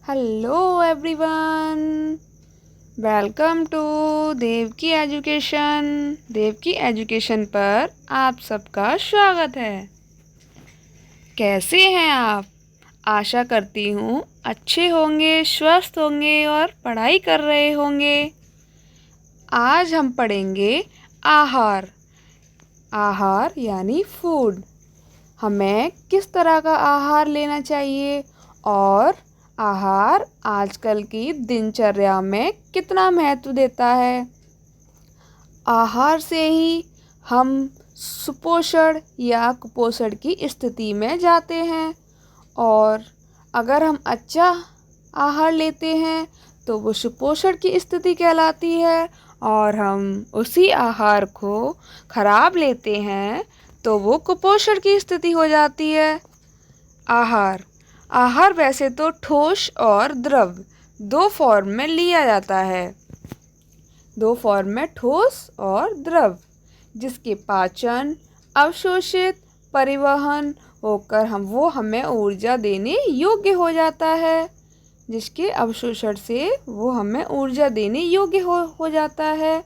Hello everyone, welcome to Devki education. Devki education पर आप सबका स्वागत है। कैसे हैं आप? आशा करती हूँ अच्छे होंगे, स्वस्थ होंगे और पढ़ाई कर रहे होंगे। आज हम पढ़ेंगे आहार। आहार यानी फूड। हमें किस तरह का आहार लेना चाहिए और आहार आजकल की दिनचर्या में कितना महत्व देता है। आहार से ही हम सुपोषण या कुपोषण की स्थिति में जाते हैं, और अगर हम अच्छा आहार लेते हैं तो वो सुपोषण की स्थिति कहलाती है, और हम उसी आहार को खराब लेते हैं तो वो कुपोषण की स्थिति हो जाती है। आहार वैसे तो ठोस और द्रव दो फॉर्म में लिया जाता है। दो फॉर्म में, ठोस और द्रव, जिसके पाचन, अवशोषित, परिवहन होकर हमें ऊर्जा देने योग्य हो जाता है। जिसके अवशोषण से वो हमें ऊर्जा देने योग्य हो जाता है।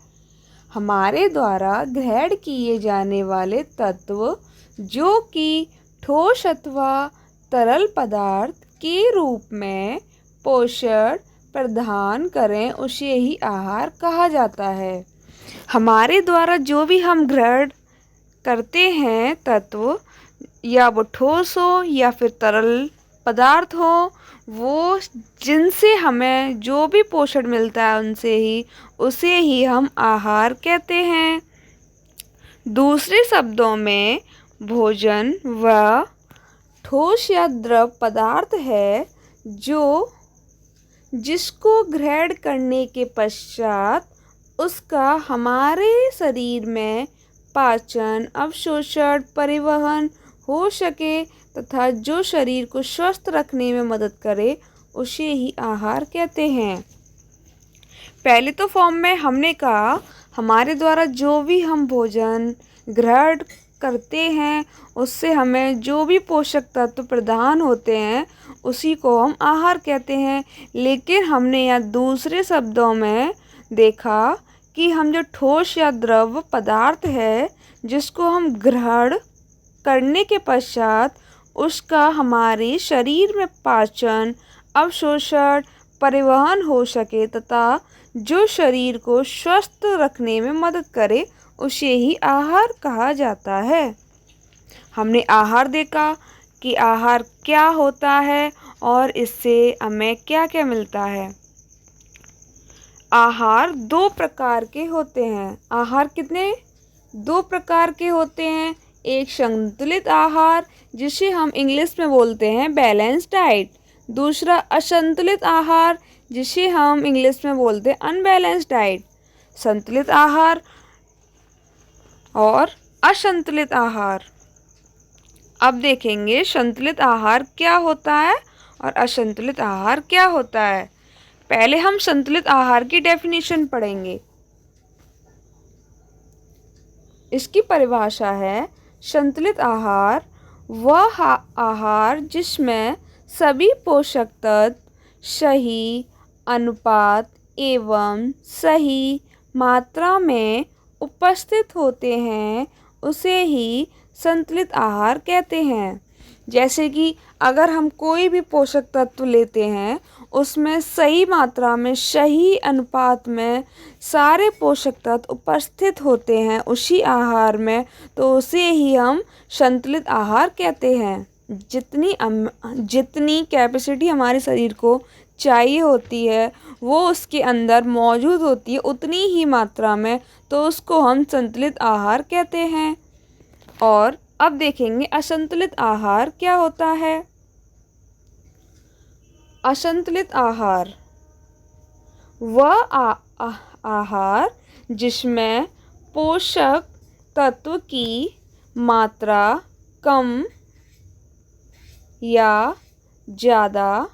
हमारे द्वारा ग्रहण किए जाने वाले तत्व जो कि ठोस अथवा तरल पदार्थ के रूप में पोषण प्रदान करें, उसे ही आहार कहा जाता है। हमारे द्वारा जो भी हम ग्रहण करते हैं तत्व, या वो ठोस हो या फिर तरल पदार्थ हो, वो जिनसे हमें जो भी पोषण मिलता है उसे ही हम आहार कहते हैं। दूसरे शब्दों में, भोजन वह ठोस या द्रव पदार्थ है जिसको ग्रहण करने के पश्चात उसका हमारे शरीर में पाचन, अवशोषण, परिवहन हो सके तथा जो शरीर को स्वस्थ रखने में मदद करे, उसे ही आहार कहते हैं। पहले तो फॉर्म में हमने कहा, हमारे द्वारा जो भी हम भोजन ग्रहण करते हैं उससे हमें जो भी पोषक तत्व प्रदान होते हैं उसी को हम आहार कहते हैं। लेकिन हमने यहाँ दूसरे शब्दों में देखा कि हम जो ठोस या द्रव पदार्थ है जिसको हम ग्रहण करने के पश्चात उसका हमारे शरीर में पाचन, अवशोषण, परिवहन हो सके तथा जो शरीर को स्वस्थ रखने में मदद करे, उसे ही आहार कहा जाता है। हमने आहार देखा कि आहार क्या होता है और इससे हमें क्या क्या मिलता है। आहार दो प्रकार के होते हैं। आहार कितने? दो प्रकार के होते हैं। एक संतुलित आहार, जिसे हम इंग्लिश में बोलते हैं बैलेंस डाइट। दूसरा असंतुलित आहार, जिसे हम इंग्लिश में बोलते हैं अनबैलेंस डाइट। संतुलित आहार और असंतुलित आहार। अब देखेंगे संतुलित आहार क्या होता है और असंतुलित आहार क्या होता है। पहले हम संतुलित आहार की डेफिनेशन पढ़ेंगे। इसकी परिभाषा है, संतुलित आहार वह आहार जिसमें सभी पोषक तत्व सही अनुपात एवं सही मात्रा में उपस्थित होते हैं, उसे ही संतुलित आहार कहते हैं। जैसे कि अगर हम कोई भी पोषक तत्व लेते हैं उसमें सही मात्रा में, सही अनुपात में सारे पोषक तत्व उपस्थित होते हैं उसी आहार में, तो उसे ही हम संतुलित आहार कहते हैं। जितनी कैपेसिटी हमारे शरीर को चाहिए होती है वो उसके अंदर मौजूद होती है उतनी ही मात्रा में, तो उसको हम संतुलित आहार कहते हैं। और अब देखेंगे असंतुलित आहार क्या होता है। असंतुलित आहार वह आहार जिसमें पोषक तत्व की मात्रा कम या ज़्यादा,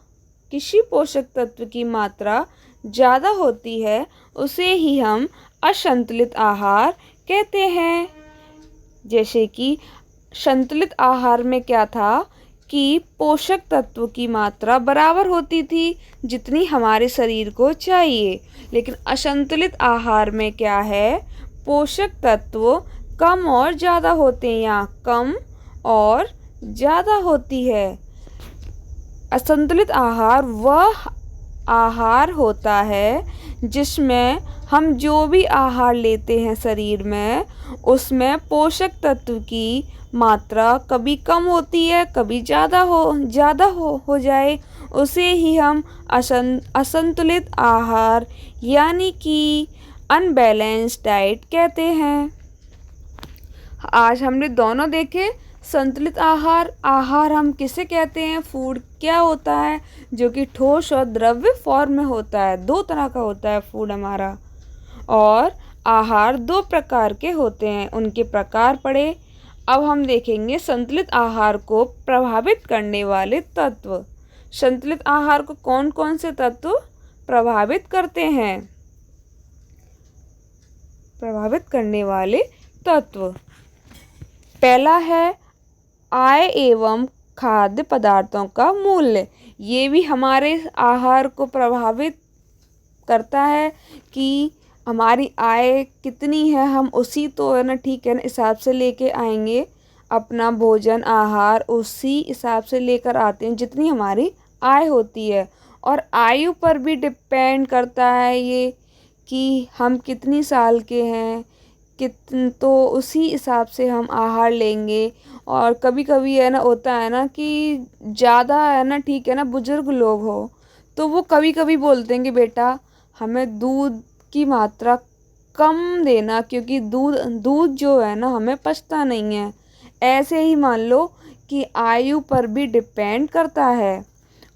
किसी पोषक तत्व की मात्रा ज़्यादा होती है, उसे ही हम असंतुलित आहार कहते हैं। जैसे कि संतुलित आहार में क्या था कि पोषक तत्व की मात्रा बराबर होती थी जितनी हमारे शरीर को चाहिए, लेकिन असंतुलित आहार में क्या है, पोषक तत्व कम और ज़्यादा होते हैं, यहाँ कम और ज़्यादा होती है। असंतुलित आहार वह आहार होता है जिसमें हम जो भी आहार लेते हैं शरीर में, उसमें पोषक तत्व की मात्रा कभी कम होती है, कभी ज़्यादा हो जाए, उसे ही हम असंतुलित आहार यानी कि अनबैलेंस्ड डाइट कहते हैं। आज हमने दोनों देखे। संतुलित आहार हम किसे कहते हैं, फूड क्या होता है, जो कि ठोस और द्रव्य फॉर्म में होता है। दो तरह का होता है फूड हमारा। और आहार दो प्रकार के होते हैं, उनके प्रकार पढ़े। अब हम देखेंगे संतुलित आहार को प्रभावित करने वाले तत्व। संतुलित आहार को कौन कौन से तत्व प्रभावित करते हैं। प्रभावित करने वाले तत्व, पहला है आय एवं खाद्य पदार्थों का मूल्य। ये भी हमारे आहार को प्रभावित करता है कि हमारी आय कितनी है, हम उसी तो है ना, ठीक है ना, हिसाब से लेके आएंगे अपना भोजन आहार, उसी हिसाब से लेकर आते हैं जितनी हमारी आय होती है। और आयु पर भी डिपेंड करता है ये कि हम कितनी साल के हैं, तो उसी हिसाब से हम आहार लेंगे। और कभी कभी है ना, होता है ना कि ज़्यादा है ना, ठीक है ना, बुजुर्ग लोग हो तो वो कभी कभी बोलते हैं कि बेटा हमें दूध की मात्रा कम देना, क्योंकि दूध जो है ना हमें पचता नहीं है। ऐसे ही मान लो कि आयु पर भी डिपेंड करता है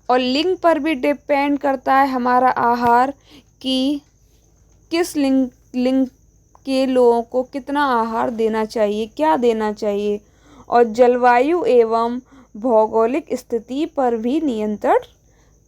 और लिंग पर भी डिपेंड करता है हमारा आहार कि किस लिंग के लोगों को कितना आहार देना चाहिए, क्या देना चाहिए। और जलवायु एवं भौगोलिक स्थिति पर भी नियंत्रण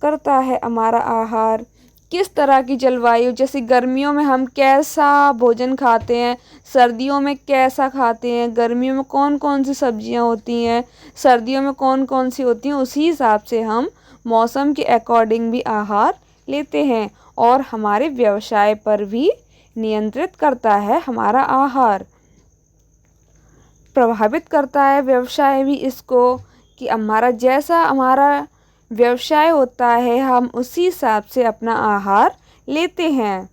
करता है हमारा आहार। किस तरह की जलवायु, जैसे गर्मियों में हम कैसा भोजन खाते हैं, सर्दियों में कैसा खाते हैं, गर्मियों में कौन कौन सी सब्जियां होती हैं, सर्दियों में कौन कौन सी होती हैं, उसी हिसाब से हम मौसम के अकॉर्डिंग भी आहार लेते हैं। और हमारे व्यवसाय पर भी नियंत्रित करता है हमारा आहार, प्रभावित करता है व्यवसाय भी इसको, कि हमारा व्यवसाय होता है हम उसी हिसाब से अपना आहार लेते हैं।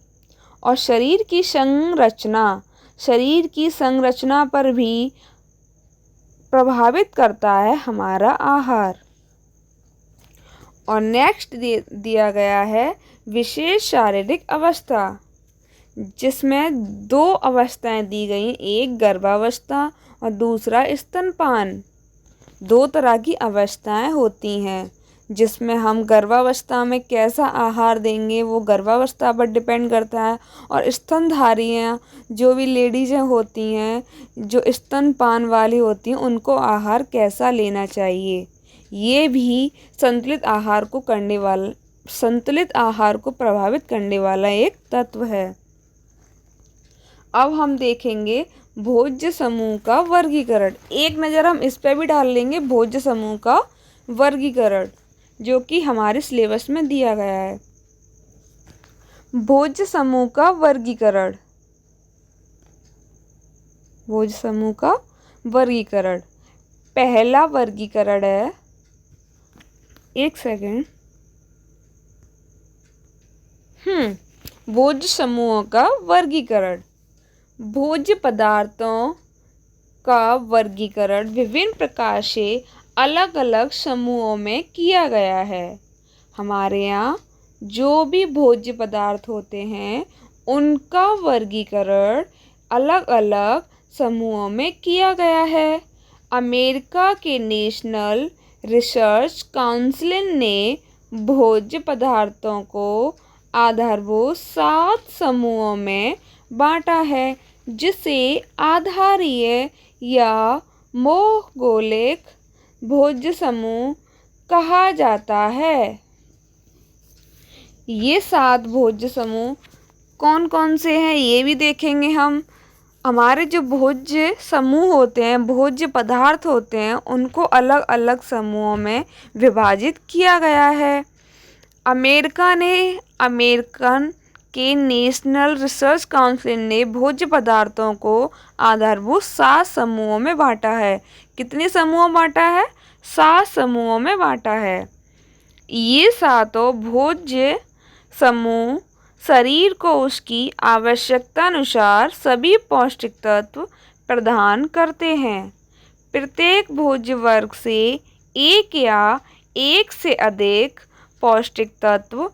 और शरीर की संरचना पर भी प्रभावित करता है हमारा आहार। और नेक्स्ट दिया गया है विशेष शारीरिक अवस्था, जिसमें दो अवस्थाएं दी गई, एक गर्भावस्था और दूसरा स्तनपान। दो तरह की अवस्थाएं होती हैं, जिसमें हम गर्भावस्था में कैसा आहार देंगे वो गर्भावस्था पर डिपेंड करता है। और स्तनधारियाँ जो भी लेडीज़ें होती हैं, जो स्तनपान वाली होती हैं, उनको आहार कैसा लेना चाहिए, ये भी संतुलित आहार को प्रभावित करने वाला एक तत्व है। अब हम देखेंगे भोज्य समूह का वर्गीकरण। एक नज़र हम इस पे भी डाल लेंगे, भोज्य समूह का वर्गीकरण, जो कि हमारे सिलेबस में दिया गया है। भोज्य समूह का वर्गीकरण, भोज्य समूह का वर्गीकरण। पहला वर्गीकरण है, एक सेकेंड, भोज्य समूहों का वर्गीकरण। भोज्य पदार्थों का वर्गीकरण विभिन्न प्रकार से अलग अलग समूहों में किया गया है। हमारे यहाँ जो भी भोज्य पदार्थ होते हैं उनका वर्गीकरण अलग अलग समूहों में किया गया है। अमेरिका के नेशनल रिसर्च काउंसिल ने भोज्य पदार्थों को आधारभूत 7 समूहों में बांटा है, जिसे आधारीय या भौगोलिक भोज्य समूह कहा जाता है। ये 7 भोज्य समूह कौन कौन से हैं ये भी देखेंगे हम। हमारे जो भोज्य समूह होते हैं, भोज्य पदार्थ होते हैं, उनको अलग अलग समूहों में विभाजित किया गया है। अमेरिकन के नेशनल रिसर्च काउंसिल ने भोज्य पदार्थों को आधारभूत 7 समूहों में बांटा है। कितने समूहों में बांटा है? 7 समूहों में बांटा है। ये सातों भोज्य समूह शरीर को उसकी आवश्यकता अनुसार सभी पौष्टिक तत्व प्रदान करते हैं। प्रत्येक भोज्य वर्ग से एक या एक से अधिक पौष्टिक तत्व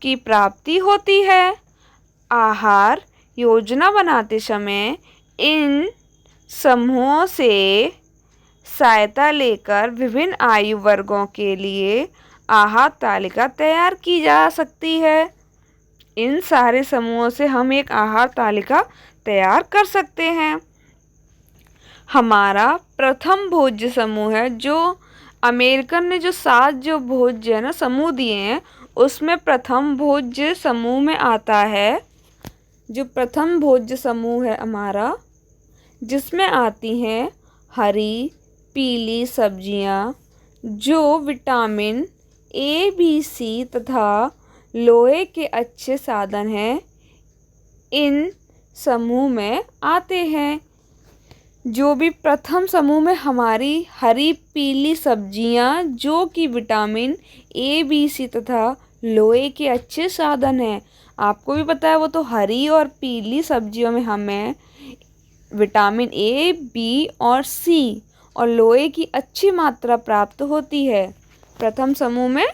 की प्राप्ति होती है। आहार योजना बनाते समय इन समूहों से सहायता लेकर विभिन्न आयु वर्गों के लिए आहार तालिका तैयार की जा सकती है। इन सारे समूहों से हम एक आहार तालिका तैयार कर सकते हैं। हमारा प्रथम भोज्य समूह है, जो अमेरिकन ने जो 7 जो भोज्य है ना समूह दिए हैं, उसमें प्रथम भोज्य समूह में आता है, जो प्रथम भोज्य समूह है हमारा, जिसमें आती हैं हरी पीली सब्जियां, जो विटामिन ए, बी, सी तथा लोहे के अच्छे साधन हैं, इन समूह में आते हैं। जो भी प्रथम समूह में हमारी हरी पीली सब्जियां, जो कि विटामिन ए, बी, सी तथा लोहे के अच्छे साधन हैं। आपको भी पता है, वो तो हरी और पीली सब्जियों में हमें विटामिन ए, बी और सी और लोहे की अच्छी मात्रा प्राप्त होती है। प्रथम समूह में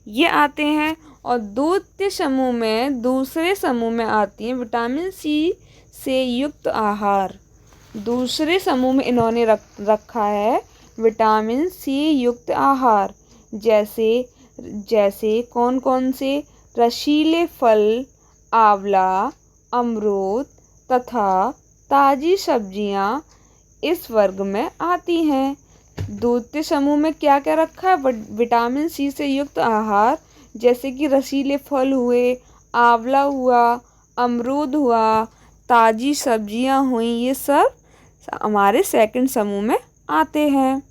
ये आते हैं। और द्वितीय समूह में, दूसरे समूह में आती हैं विटामिन सी से युक्त आहार। दूसरे समूह में इन्होंने रखा है विटामिन सी युक्त आहार। जैसे कौन कौन से? रसीले फल, आंवला, अमरूद तथा ताज़ी सब्जियां इस वर्ग में आती हैं। द्वितीय समूह में क्या क्या रखा है? विटामिन सी से युक्त आहार, जैसे कि रसीले फल हुए, आंवला हुआ, अमरूद हुआ, ताज़ी सब्जियां हुई, ये सब हमारे सेकंड समूह में आते हैं।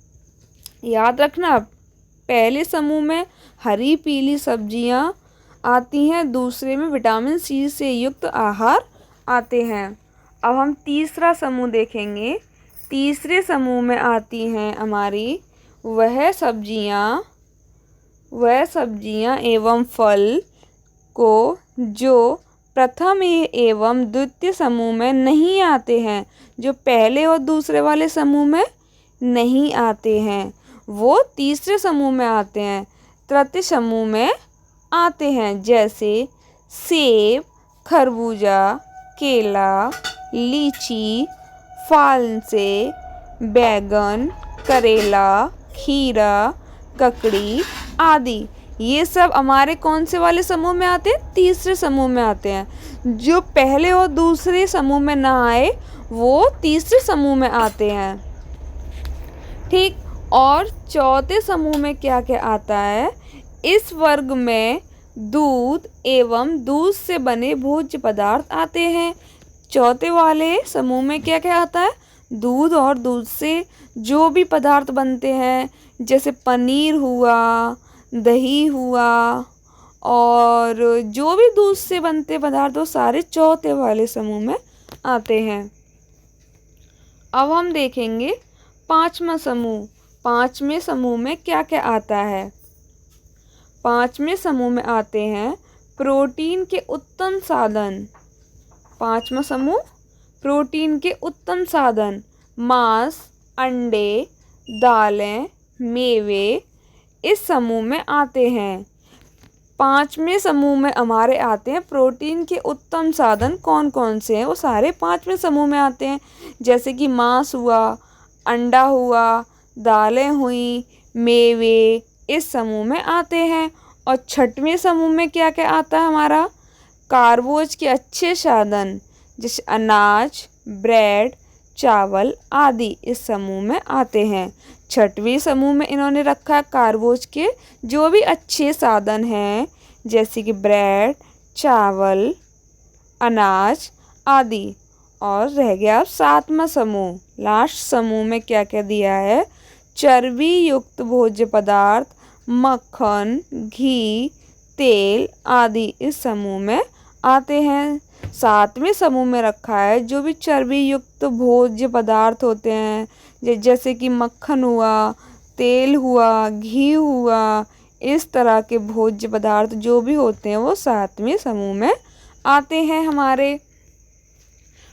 याद रखना, पहले समूह में हरी पीली सब्जियां आती हैं, दूसरे में विटामिन सी से युक्त आहार आते हैं। अब हम तीसरा समूह देखेंगे। तीसरे समूह में आती हैं हमारी वह सब्जियां एवं फल को जो प्रथम एवं द्वितीय समूह में नहीं आते हैं, जो पहले और दूसरे वाले समूह में नहीं आते हैं, वो तीसरे समूह में आते हैं। तृतीय समूह में आते हैं, जैसे सेब, खरबूजा, केला, लीची, फालसे, बैगन, करेला, खीरा, ककड़ी आदि। ये सब हमारे कौन से वाले समूह में आते हैं? तीसरे समूह में आते हैं। जो पहले और दूसरे समूह में ना आए, वो तीसरे समूह में आते हैं। ठीक। और चौथे समूह में क्या क्या आता है? इस वर्ग में दूध एवं दूध से बने भोज्य पदार्थ आते हैं। चौथे वाले समूह में क्या क्या आता है? दूध और दूध से जो भी पदार्थ बनते हैं, जैसे पनीर हुआ, दही हुआ, और जो भी दूध से बनते पदार्थ, वो सारे चौथे वाले समूह में आते हैं। अब हम देखेंगे पांचवा समूह। पांचवें समूह में क्या क्या आता है? पांचवें समूह में आते हैं प्रोटीन के उत्तम साधन। पांचवा समूह प्रोटीन के उत्तम साधन, मांस, अंडे, दालें, मेवे इस समूह में आते हैं। पांचवें समूह में हमारे आते हैं प्रोटीन के उत्तम साधन। कौन कौन से हैं? वो सारे पांचवें समूह में आते हैं, जैसे कि मांस हुआ, अंडा हुआ, दालें हुई, मेवे इस समूह में आते हैं। और छठवें समूह में क्या क्या आता है हमारा? कार्बोज के अच्छे साधन, जैसे अनाज, ब्रेड, चावल आदि इस समूह में आते हैं। छठवीं समूह में इन्होंने रखा है कार्बोज के जो भी अच्छे साधन हैं, जैसे कि ब्रेड, चावल, अनाज आदि। और रह गया अब सातवां समूह, लास्ट समूह में क्या क्या दिया है। चर्बी युक्त भोज्य पदार्थ, मक्खन, घी, तेल आदि इस समूह में आते हैं। सातवें समूह में रखा है जो भी चर्बी युक्त भोज्य पदार्थ होते हैं, जैसे कि मक्खन हुआ, तेल हुआ, घी हुआ, इस तरह के भोज्य पदार्थ जो भी होते हैं वो सातवें समूह में आते हैं हमारे।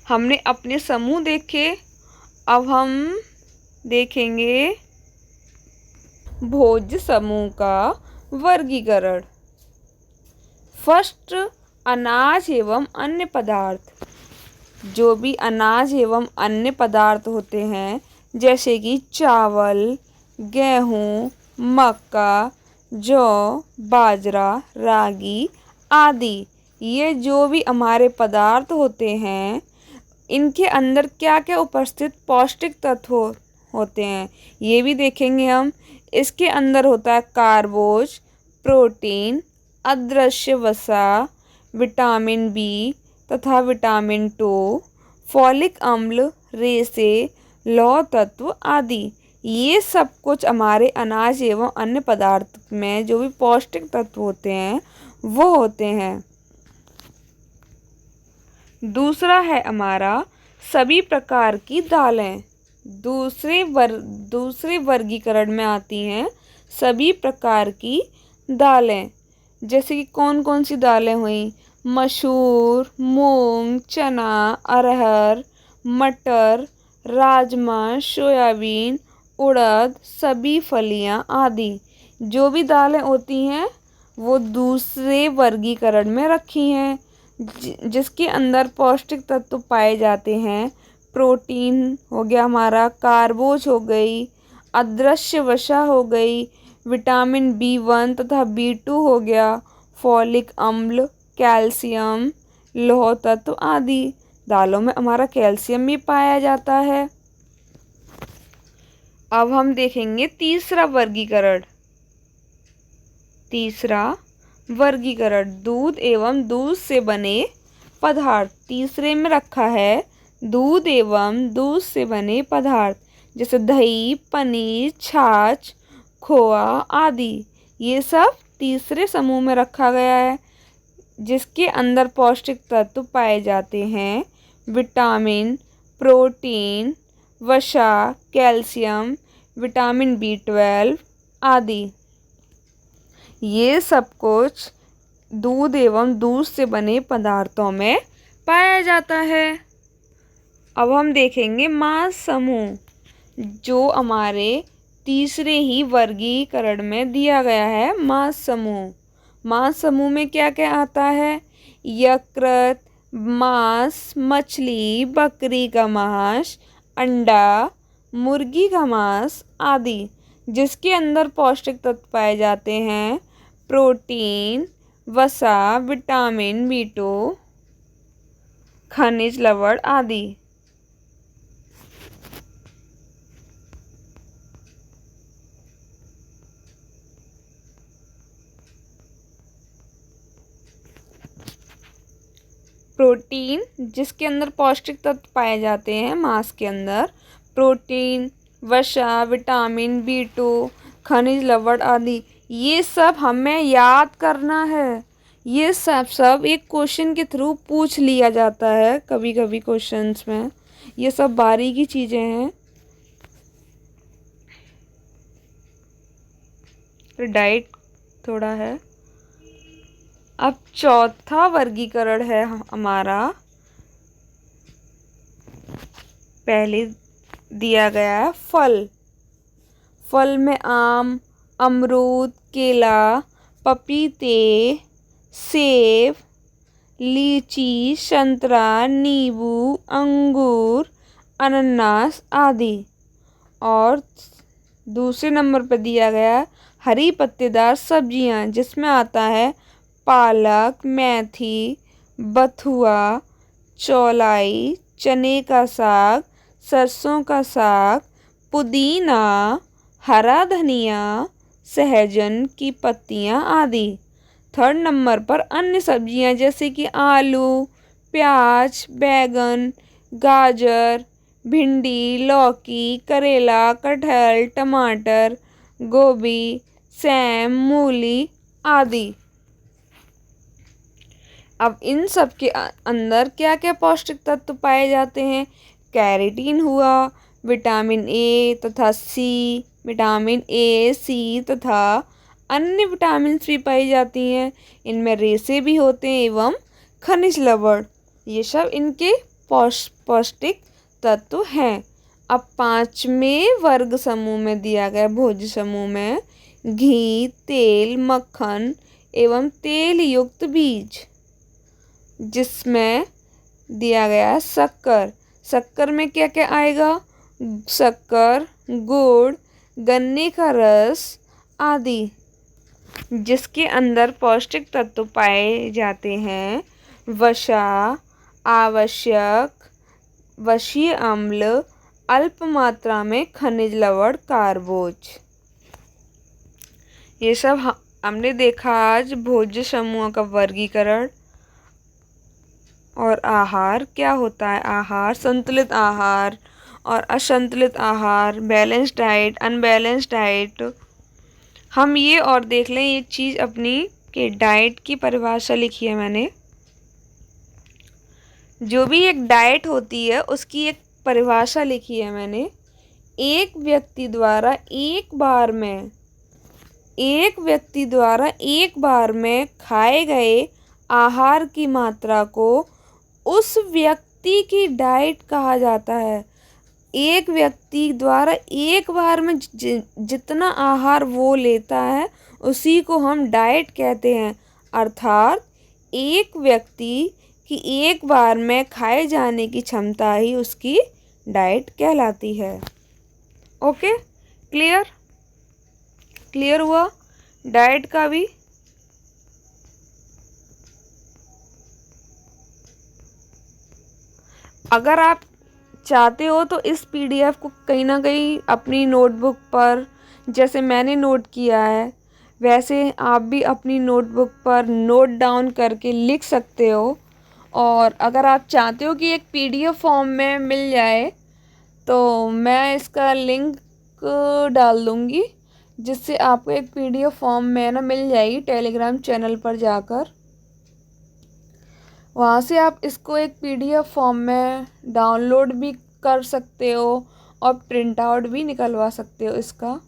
हमने अपने समूह देखे, अब हम देखेंगे भोज्य समूह का वर्गीकरण। फर्स्ट, अनाज एवं अन्य पदार्थ। जो भी अनाज एवं अन्य पदार्थ होते हैं जैसे कि चावल, गेहूँ, मक्का, जौ, बाजरा, रागी आदि, ये जो भी हमारे पदार्थ होते हैं इनके अंदर क्या क्या उपस्थित पौष्टिक तत्व होते हैं ये भी देखेंगे हम। इसके अंदर होता है कार्बोज, प्रोटीन, अदृश्य वसा, विटामिन बी तथा विटामिन 2, फॉलिक अम्ल, रेसे, लौह तत्व आदि। ये सब कुछ हमारे अनाज एवं अन्य पदार्थ में जो भी पौष्टिक तत्व होते हैं वो होते हैं। दूसरा है हमारा सभी प्रकार की दालें। दूसरे वर्गीकरण में आती हैं सभी प्रकार की दालें। जैसे कि कौन कौन सी दालें हुई, मसूर, मूंग, चना, अरहर, मटर, राजमा, सोयाबीन, उड़द, सभी फलियां आदि। जो भी दालें होती हैं वो दूसरे वर्गीकरण में रखी हैं जिसके अंदर पौष्टिक तत्व पाए जाते हैं। प्रोटीन हो गया हमारा, कार्बोज हो गई, अदृश्य वसा हो गई, विटामिन B1 तथा B2 हो गया, फॉलिक अम्ल, कैल्शियम, लौह तत्व आदि। दालों में हमारा कैल्शियम भी पाया जाता है। अब हम देखेंगे तीसरा वर्गीकरण दूध एवं दूध से बने पदार्थ। तीसरे में रखा है दूध एवं दूध से बने पदार्थ जैसे दही, पनीर, छाछ, खोआ आदि। ये सब तीसरे समूह में रखा गया है जिसके अंदर पौष्टिक तत्व पाए जाते हैं। विटामिन, प्रोटीन, वसा, कैल्शियम, विटामिन B12 आदि। ये सब कुछ दूध एवं दूध से बने पदार्थों में पाया जाता है। अब हम देखेंगे मांस समूह जो हमारे तीसरे ही वर्गीकरण में दिया गया है। मांस समूह में क्या क्या आता है, यकृत, मांस, मछली, बकरी का मांस, अंडा, मुर्गी का मांस आदि। जिसके अंदर पौष्टिक तत्व पाए जाते हैं प्रोटीन, वसा, विटामिन B2, खनिज लवण आदि। प्रोटीन जिसके अंदर पौष्टिक तत्व पाए जाते हैं मांस के अंदर, प्रोटीन, वसा, विटामिन B2, खनिज लवण आदि। ये सब हमें याद करना है। ये सब एक क्वेश्चन के थ्रू पूछ लिया जाता है कभी कभी क्वेश्चंस में। ये सब बारीकी चीज़ें हैं। डाइट थोड़ा है। अब चौथा वर्गीकरण है हमारा, पहले दिया गया है फल में आम, अमरूद, केला, पपीते, सेब, लीची, संतरा, नींबू, अंगूर, अनानास आदि। और दूसरे नंबर पर दिया गया हरी पत्तेदार सब्जियां जिसमें आता है पालक, मेथी, बथुआ, चौलाई, चने का साग, सरसों का साग, पुदीना, हरा धनिया, सहजन की पत्तियां आदि। थर्ड नंबर पर अन्य सब्जियां जैसे कि आलू, प्याज, बैगन, गाजर, भिंडी, लौकी, करेला, कटहल, टमाटर, गोभी, सेम, मूली आदि। अब इन सब के अंदर क्या क्या पौष्टिक तत्व पाए जाते हैं? कैरोटीन हुआ, विटामिन ए तथा सी, विटामिन ए, सी तथा अन्य विटामिन भी पाई जाती हैं। इनमें रेशे भी होते हैं एवं खनिज लवण, ये सब इनके पौष्टिक तत्व हैं। अब पांचवें वर्ग समूह में दिया गया भोज्य समूह में घी, तेल, मक्खन एवं तेल युक्त बीज, जिसमें दिया गया है शक्कर। शक्कर में क्या क्या आएगा? शक्कर, गुड़, गन्ने का रस आदि, जिसके अंदर पौष्टिक तत्व पाए जाते हैं वसा, आवश्यक, वसीय अम्ल, अल्प मात्रा में खनिज लवण, कार्बोज। ये सब हमने देखा आज भोज्य समूह का वर्गीकरण। और आहार क्या होता है? आहार संतुलित आहार और असंतुलित आहार, बैलेंस डाइट, अनबैलेंस डाइट। हम ये और देख लें एक चीज़ अपनी कि डाइट की परिभाषा लिखी है मैंने। जो भी एक डाइट होती है उसकी एक परिभाषा लिखी है मैंने। एक व्यक्ति द्वारा एक बार में खाए गए आहार की मात्रा को उस व्यक्ति की डाइट कहा जाता है। एक व्यक्ति द्वारा एक बार में जितना आहार वो लेता है उसी को हम डाइट कहते हैं। अर्थात एक व्यक्ति की एक बार में खाए जाने की क्षमता ही उसकी डाइट कहलाती है। ओके, क्लियर हुआ डाइट का भी? अगर आप चाहते हो तो इस पीडीएफ को कहीं ना कहीं अपनी नोटबुक पर, जैसे मैंने नोट किया है वैसे आप भी अपनी नोटबुक पर नोट डाउन करके लिख सकते हो। और अगर आप चाहते हो कि एक पीडीएफ फॉर्म में मिल जाए तो मैं इसका लिंक डाल दूँगी, जिससे आपको एक पीडीएफ फॉर्म में ना मिल जाएगी टेलीग्राम चैनल पर जाकर। वहाँ से आप इसको एक पीडीएफ फॉर्म में डाउनलोड भी कर सकते हो और प्रिंट आउट भी निकलवा सकते हो इसका।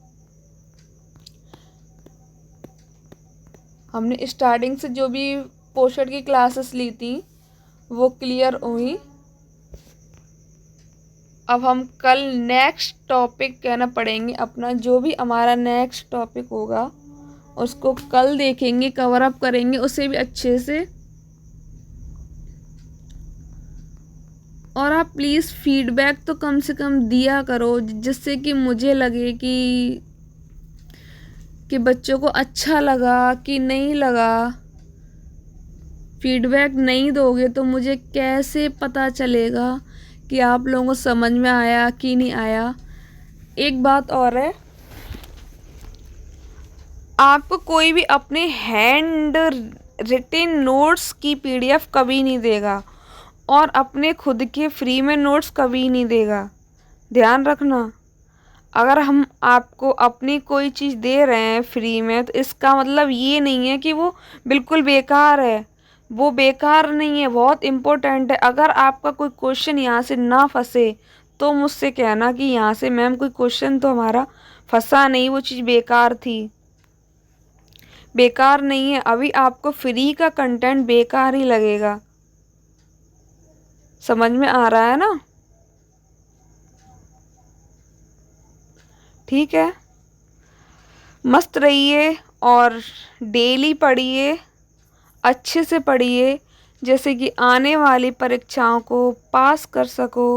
हमने स्टार्टिंग से जो भी पोषण की क्लासेस ली थी वो क्लियर हुई। अब हम कल नेक्स्ट टॉपिक कहना पड़ेंगे अपना, जो भी हमारा नेक्स्ट टॉपिक होगा उसको कल देखेंगे, कवर अप करेंगे उसे भी अच्छे से। और आप प्लीज़ फीडबैक तो कम से कम दिया करो, जिससे कि मुझे लगे कि बच्चों को अच्छा लगा कि नहीं लगा। फीडबैक नहीं दोगे तो मुझे कैसे पता चलेगा कि आप लोगों को समझ में आया कि नहीं आया। एक बात और है, आपको कोई भी अपने हैंड रिटन नोट्स की पीडीएफ कभी नहीं देगा और अपने खुद के फ्री में नोट्स कभी नहीं देगा। ध्यान रखना, अगर हम आपको अपनी कोई चीज़ दे रहे हैं फ्री में तो इसका मतलब ये नहीं है कि वो बिल्कुल बेकार है। वो बेकार नहीं है, बहुत इम्पोर्टेंट है। अगर आपका कोई क्वेश्चन यहाँ से ना फंसे तो मुझसे कहना कि यहाँ से मैम कोई क्वेश्चन तो हमारा फंसा नहीं, वो चीज़ बेकार थी। बेकार नहीं है, अभी आपको फ्री का कंटेंट बेकार ही लगेगा। समझ में आ रहा है ना? ठीक है, मस्त रहिए और डेली पढ़िए, अच्छे से पढ़िए, जैसे कि आने वाली परीक्षाओं को पास कर सको।